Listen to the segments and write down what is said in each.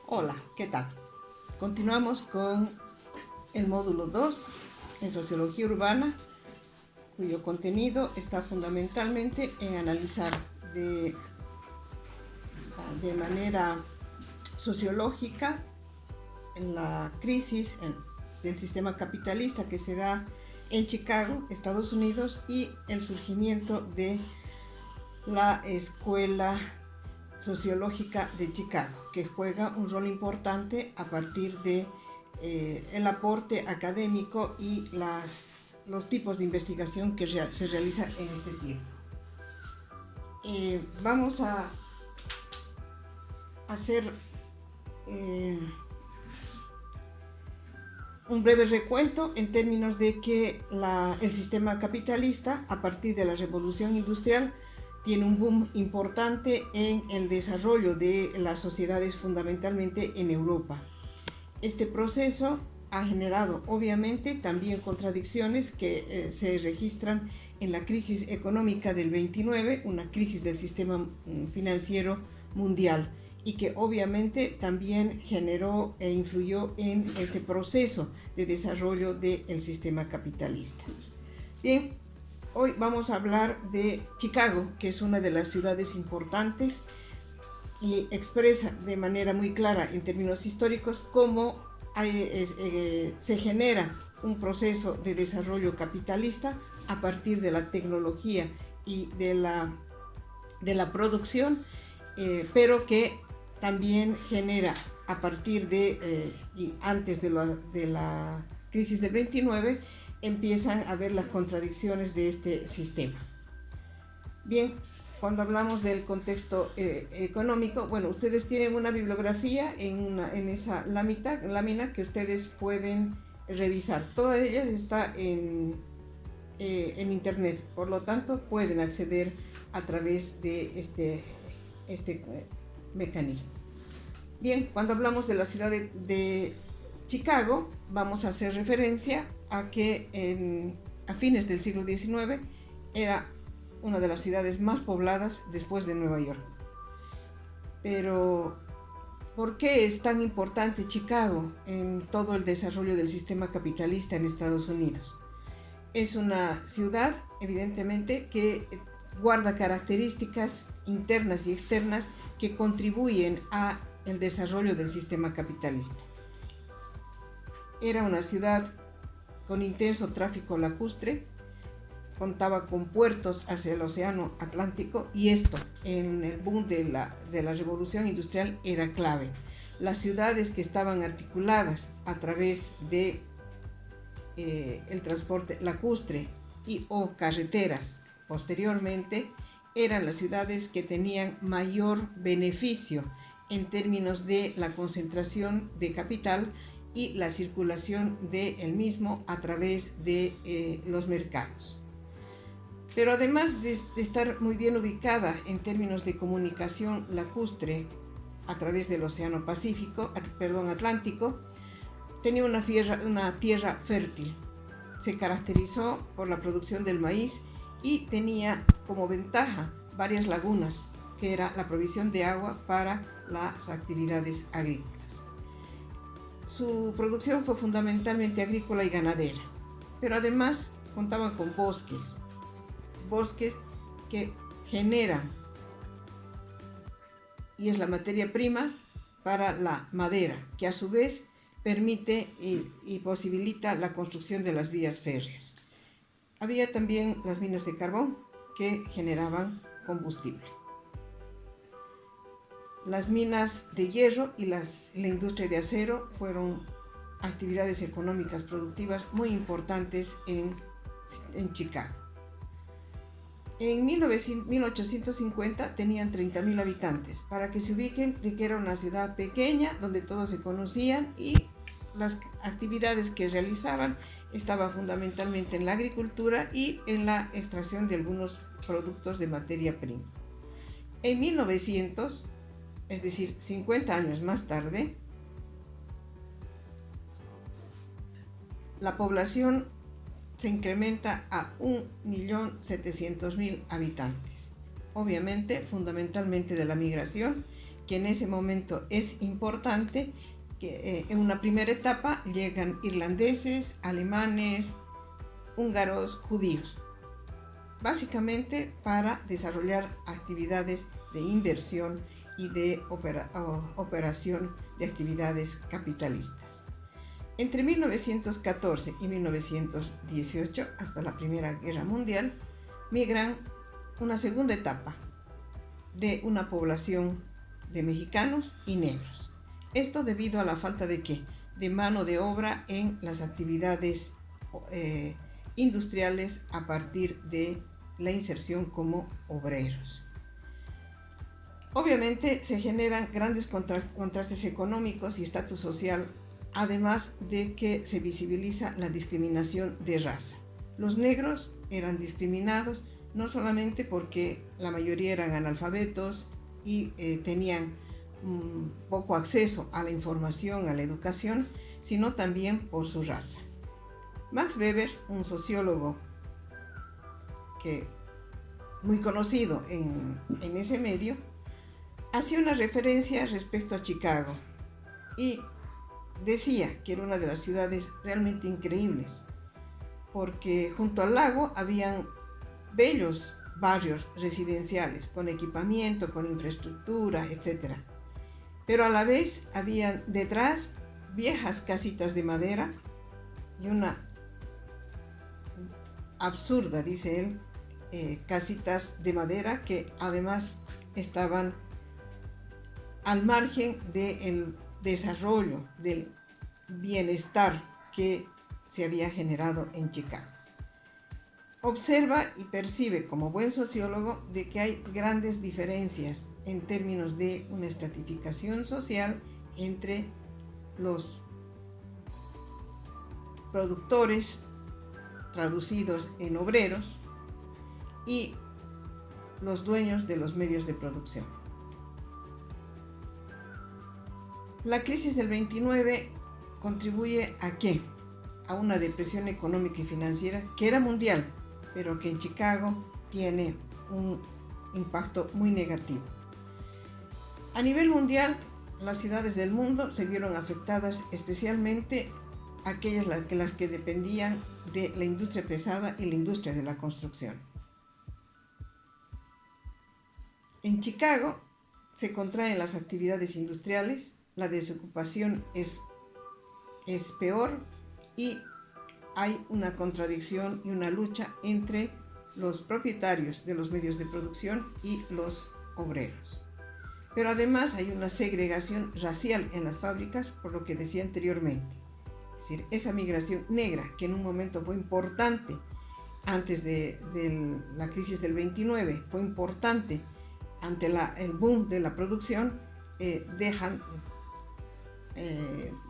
Hola, ¿qué tal? Continuamos con el módulo 2 en Sociología Urbana, cuyo contenido está fundamentalmente en analizar de manera sociológica en la crisis del sistema capitalista que se da en Chicago, Estados Unidos, y el surgimiento de la Escuela Sociológica de Chicago, que juega un rol importante a partir de el aporte académico y los tipos de investigación que se realizan en este tiempo. Vamos a hacer un breve recuento en términos de que el sistema capitalista, a partir de la revolución industrial, tiene un boom importante en el desarrollo de las sociedades, fundamentalmente en Europa. Este proceso ha generado, obviamente, también contradicciones que se registran en la crisis económica del 29, una crisis del sistema financiero mundial, y que obviamente también generó e influyó en este proceso de desarrollo del sistema capitalista. Bien, hoy vamos a hablar de Chicago, que es una de las ciudades importantes y expresa de manera muy clara en términos históricos cómo se genera un proceso de desarrollo capitalista a partir de la tecnología y de la producción, pero que también genera a partir y antes de la crisis del 29, empiezan a ver las contradicciones de este sistema. Bien, cuando hablamos del contexto económico, bueno, ustedes tienen una bibliografía en esa lámina que ustedes pueden revisar. Toda ella está en internet, por lo tanto pueden acceder a través de este mecanismo. Bien, cuando hablamos de la ciudad de Chicago, vamos a hacer referencia a que a fines del siglo XIX era una de las ciudades más pobladas después de Nueva York. Pero, ¿por qué es tan importante Chicago en todo el desarrollo del sistema capitalista en Estados Unidos? Es una ciudad, evidentemente, que guarda características internas y externas que contribuyen a el desarrollo del sistema capitalista. Era una ciudad con intenso tráfico lacustre, contaba con puertos hacia el océano Atlántico, y esto en el boom de la revolución industrial era clave. Las ciudades que estaban articuladas a través de el transporte lacustre y o carreteras posteriormente eran las ciudades que tenían mayor beneficio en términos de la concentración de capital y la circulación del mismo a través de los mercados. Pero además de estar muy bien ubicada en términos de comunicación lacustre a través del Océano Atlántico, tenía una tierra fértil. Se caracterizó por la producción del maíz y tenía como ventaja varias lagunas, que era la provisión de agua para las actividades agrícolas. Su producción fue fundamentalmente agrícola y ganadera, pero además contaban con bosques que generan y es la materia prima para la madera, que a su vez permite y posibilita la construcción de las vías férreas. Había también las minas de carbón que generaban combustible. Las minas de hierro y la industria de acero fueron actividades económicas productivas muy importantes en Chicago. En 1850 tenían 30.000 habitantes, para que se ubiquen de que era una ciudad pequeña donde todos se conocían y las actividades que realizaban estaban fundamentalmente en la agricultura y en la extracción de algunos productos de materia prima. En 1900, es decir, 50 años más tarde, la población se incrementa a 1.700.000 habitantes. Obviamente, fundamentalmente de la migración que en ese momento es importante, que en una primera etapa llegan irlandeses, alemanes, húngaros, judíos, básicamente para desarrollar actividades de inversión y de operación de actividades capitalistas. Entre 1914 y 1918, hasta la Primera Guerra Mundial, migran una segunda etapa de una población de mexicanos y negros. Esto debido a la falta de ¿qué? De mano de obra en las actividades industriales a partir de la inserción como obreros. Obviamente se generan grandes contrastes económicos y estatus social, además de que se visibiliza la discriminación de raza. Los negros eran discriminados no solamente porque la mayoría eran analfabetos y tenían poco acceso a la información, a la educación, sino también por su raza. Max Weber, un sociólogo muy conocido en ese medio, hacía una referencia respecto a Chicago y decía que era una de las ciudades realmente increíbles, porque junto al lago habían bellos barrios residenciales con equipamiento, con infraestructura, etc. Pero a la vez habían detrás viejas casitas de madera y una absurda, dice él, casitas de madera que además estaban al margen del desarrollo, del bienestar que se había generado en Chicago. Observa y percibe como buen sociólogo de que hay grandes diferencias en términos de una estratificación social entre los productores traducidos en obreros y los dueños de los medios de producción. La crisis del 29 contribuye ¿a qué? A una depresión económica y financiera que era mundial, pero que en Chicago tiene un impacto muy negativo. A nivel mundial, las ciudades del mundo se vieron afectadas, especialmente aquellas las que dependían de la industria pesada y la industria de la construcción. En Chicago se contraen las actividades industriales, la desocupación es peor y hay una contradicción y una lucha entre los propietarios de los medios de producción y los obreros. Pero además hay una segregación racial en las fábricas, por lo que decía anteriormente. Es decir, esa migración negra que en un momento fue importante antes de la crisis del 29, fue importante ante el boom de la producción, dejan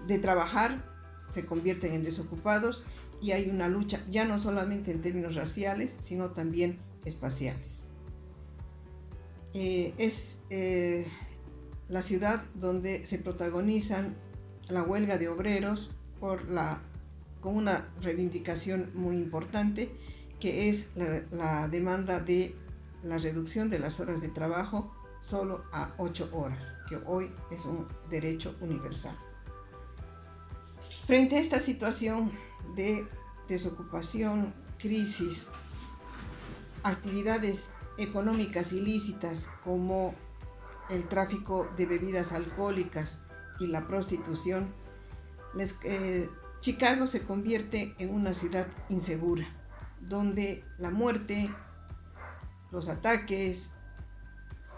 de trabajar, se convierten en desocupados y hay una lucha ya no solamente en términos raciales, sino también espaciales. Es la ciudad donde se protagonizan la huelga de obreros con una reivindicación muy importante, que es la demanda de la reducción de las horas de trabajo solo a 8 horas, que hoy es un derecho universal. Frente a esta situación de desocupación, crisis, actividades económicas ilícitas como el tráfico de bebidas alcohólicas y la prostitución, Chicago se convierte en una ciudad insegura, donde la muerte, los ataques,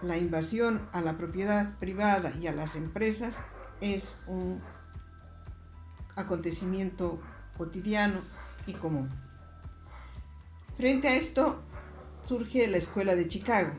la invasión a la propiedad privada y a las empresas es un acontecimiento cotidiano y común. Frente a esto surge la Escuela de Chicago,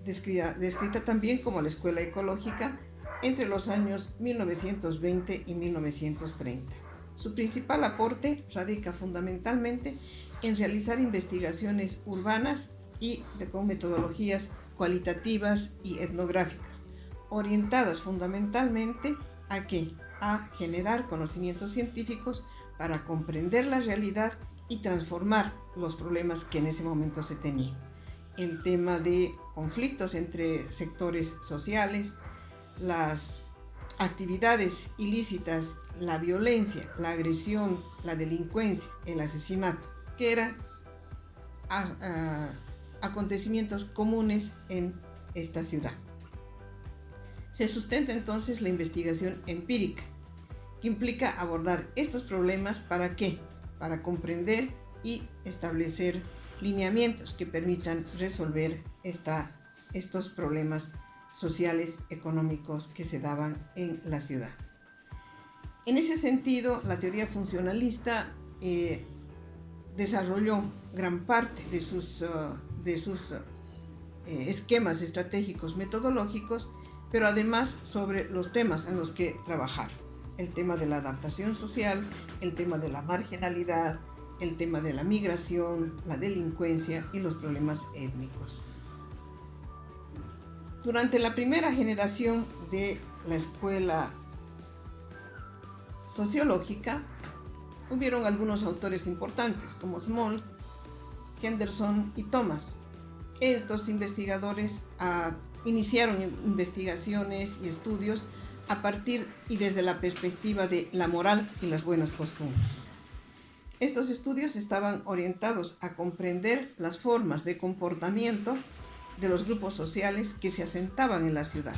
descrita también como la Escuela Ecológica, entre los años 1920 y 1930. Su principal aporte radica fundamentalmente en realizar investigaciones urbanas y con metodologías cualitativas y etnográficas, orientadas fundamentalmente a generar conocimientos científicos para comprender la realidad y transformar los problemas que en ese momento se tenían. El tema de conflictos entre sectores sociales, las actividades ilícitas, la violencia, la agresión, la delincuencia, el asesinato, que eran acontecimientos comunes en esta ciudad. Se sustenta entonces la investigación empírica, que implica abordar estos problemas ¿para qué? Para comprender y establecer lineamientos que permitan resolver estos problemas sociales, económicos que se daban en la ciudad. En ese sentido, la teoría funcionalista desarrolló gran parte de sus esquemas estratégicos metodológicos, pero además sobre los temas en los que trabajar. El tema de la adaptación social, el tema de la marginalidad, el tema de la migración, la delincuencia y los problemas étnicos. Durante la primera generación de la escuela sociológica, hubieron algunos autores importantes como Small, Henderson y Thomas. Estos investigadores iniciaron investigaciones y estudios a partir y desde la perspectiva de la moral y las buenas costumbres. Estos estudios estaban orientados a comprender las formas de comportamiento de los grupos sociales que se asentaban en la ciudad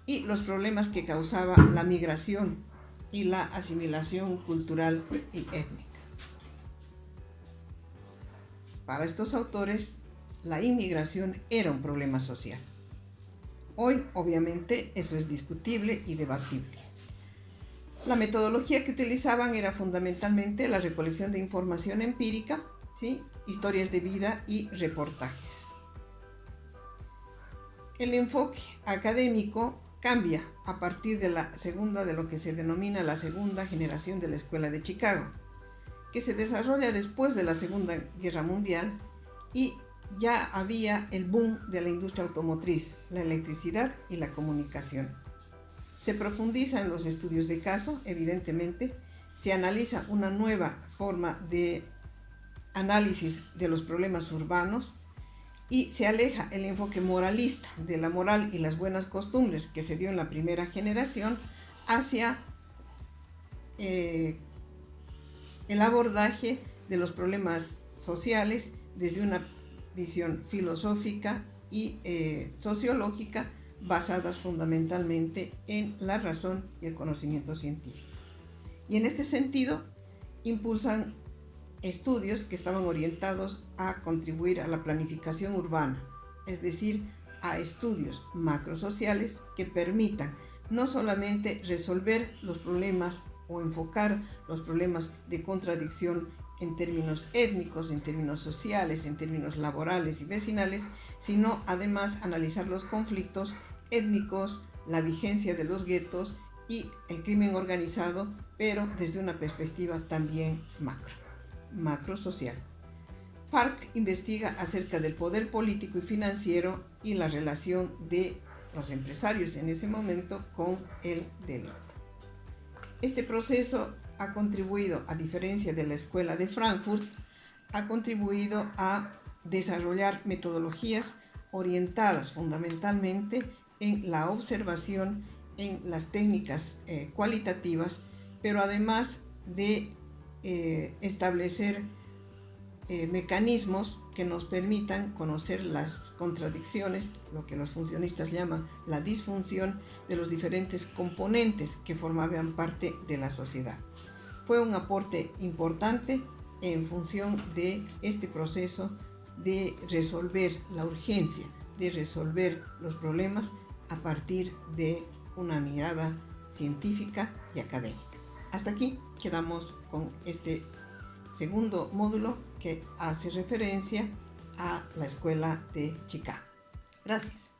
y los problemas que causaba la migración y la asimilación cultural y étnica. Para estos autores, la inmigración era un problema social. Hoy, obviamente, eso es discutible y debatible. La metodología que utilizaban era fundamentalmente la recolección de información empírica, ¿sí? Historias de vida y reportajes. El enfoque académico cambia a partir de lo que se denomina la segunda generación de la Escuela de Chicago, que se desarrolla después de la Segunda Guerra Mundial y ya había el boom de la industria automotriz, la electricidad y la comunicación. Se profundiza en los estudios de caso, evidentemente, se analiza una nueva forma de análisis de los problemas urbanos y se aleja el enfoque moralista de la moral y las buenas costumbres que se dio en la primera generación hacia el abordaje de los problemas sociales desde una visión filosófica y sociológica basadas fundamentalmente en la razón y el conocimiento científico. Y en este sentido, impulsan estudios que estaban orientados a contribuir a la planificación urbana, es decir, a estudios macrosociales que permitan no solamente resolver los problemas o enfocar los problemas de contradicción en términos étnicos, en términos sociales, en términos laborales y vecinales, sino además analizar los conflictos étnicos, la vigencia de los guetos y el crimen organizado, pero desde una perspectiva también macrosocial. Park investiga acerca del poder político y financiero y la relación de los empresarios en ese momento con el delito. Este proceso ha contribuido, a diferencia de la Escuela de Frankfurt, ha contribuido a desarrollar metodologías orientadas fundamentalmente en la observación, en las técnicas cualitativas, pero además de establecer mecanismos que nos permitan conocer las contradicciones, lo que los funcionistas llaman la disfunción de los diferentes componentes que formaban parte de la sociedad. Fue un aporte importante en función de este proceso de resolver la urgencia, de resolver los problemas a partir de una mirada científica y académica. Hasta aquí quedamos con este segundo módulo que hace referencia a la Escuela de Chicago. Gracias.